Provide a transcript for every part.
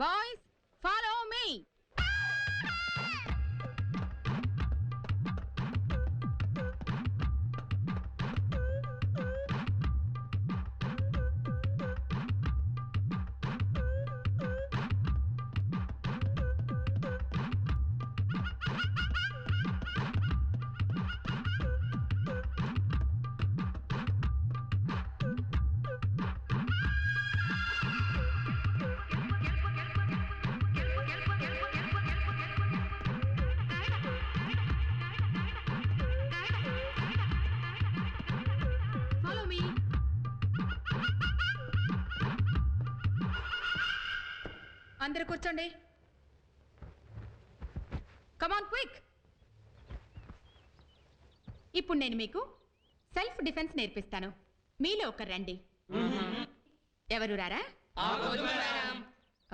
Boys follow me. అందరూ కూర్చోండి. Come on quick. ఇప్పుడు నేను మీకు సెల్ఫ్ డిఫెన్స్ నేర్పిస్తాను. మీలో ఒకరు రండి. ఎవరు రారా?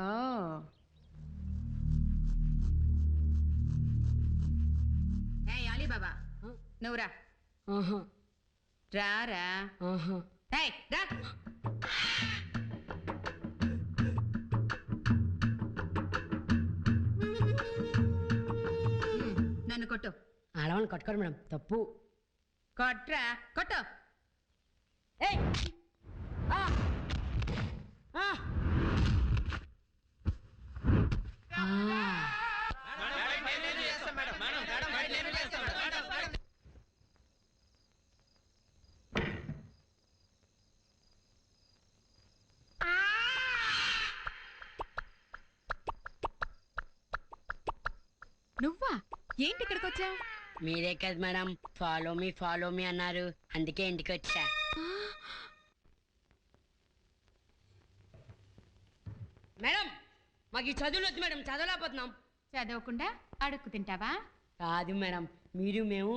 ఓ ఏయ్ అలీబాబా, నువ్వు రా. రారా. ఏయ్ రా. నన్ను కొట్టు. ఆడవాళ్ళని కొట్టుకోరు మేడం, తప్పు. కొట్రా, కొట్టు. ఏయ్ నువ్వా? ఏంటి ఇక్కడికి వచ్చావు? మీరే కదా మేడం ఫాలో మీ అన్నారు, అందుకే ఇంటికి వచ్చా. మేడం మాకు ఈ చదువులు వద్దు మేడం, చదవలేకపోతున్నాం. చదవకుండా అడుక్కు తింటావా? కాదు మేడం, మీరు మేము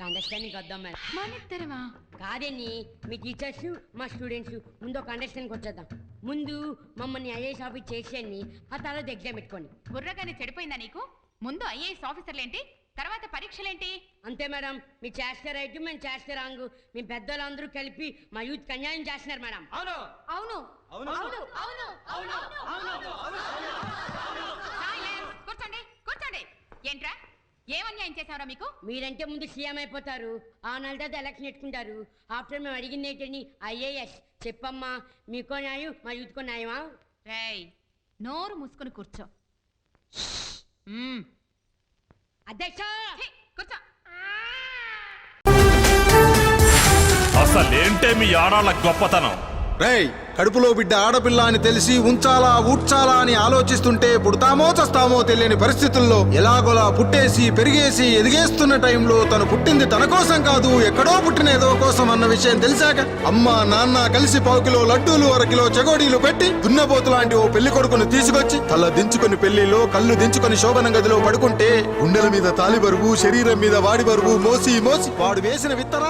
అండర్స్టాండింగ్ వద్దాం మేడం. మనిద్దరమా? కాదండి, మీ టీచర్స్ మా స్టూడెంట్స్ ముందు ఒక అండర్స్టాండింగ్ వచ్చేద్దాం. ముందు మమ్మల్ని ఐఏఎస్ ఆఫీస్ చేసేయండి, ఆ తర్వాత ఎగ్జామ్ పెట్టుకోండి. బుర్రగానే చెడిపోయిందా నీకు? ముందు ఐఏఎస్ ఆఫీసర్లేంటి, తర్వాత పరీక్షలేంటి? అంతే మేడం, మీ చేస్తే రైట్, మేము చేస్తే రాంగ్. మీ పెద్దలందరూ కలిపి మా యూత్ అన్యాయం చేస్తున్నారు మేడం. అవును అవును అవును అవును అవును అవును. కూర్చోండి కూర్చోండి. ఏంట్రా, ఏం అన్యాయం చేశారా మీకు? మీరంటే ముందు సీఎం అయిపోతారు, ఆ నెల తర్వాత ఎలక్షన్ పెట్టుకుంటారు. ఆఫ్టర్ మేము అడిగింది ఏంటని ఐఏఎస్. చెప్పమ్మా, మీకో న్యాయం మా యూత్కో న్యాయమా? రేయ్, నోరు మూసుకొని కూర్చో. అధ్యక్ష కూర్చో. అసలేంటే మీ ఆడాళ్ళ గొప్పతనం? రేయ్, కడుపులో బిడ్డ ఆడపిల్ల అని తెలిసి ఉంచాలా ఊడ్చాలా అని ఆలోచిస్తుంటే పుడతామో చస్తామో తెలియని పరిస్థితుల్లో ఎలాగోలా పుట్టేసి పెరిగేసి ఎదిగేస్తున్న టైంలో తను పుట్టింది తన కోసం కాదు, ఎక్కడో పుట్టిన ఏదో కోసం అన్న విషయం తెలిసాక అమ్మ నాన్న కలిసి 1 కిలో లడ్డూలు 1 కిలో చెగోడీలు పెట్టి దున్నపోతు లాంటి ఓ పెళ్లి కొడుకును తీసుకొచ్చి తల దించుకొని పెళ్లిలో కళ్ళు దించుకొని శోభన గదిలో పడుకుంటే గుండెల మీద తాలి బరువు, శరీరం మీద వాడి బరువు మోసి మోసి వాడు వేసిన విత్తనాన్ని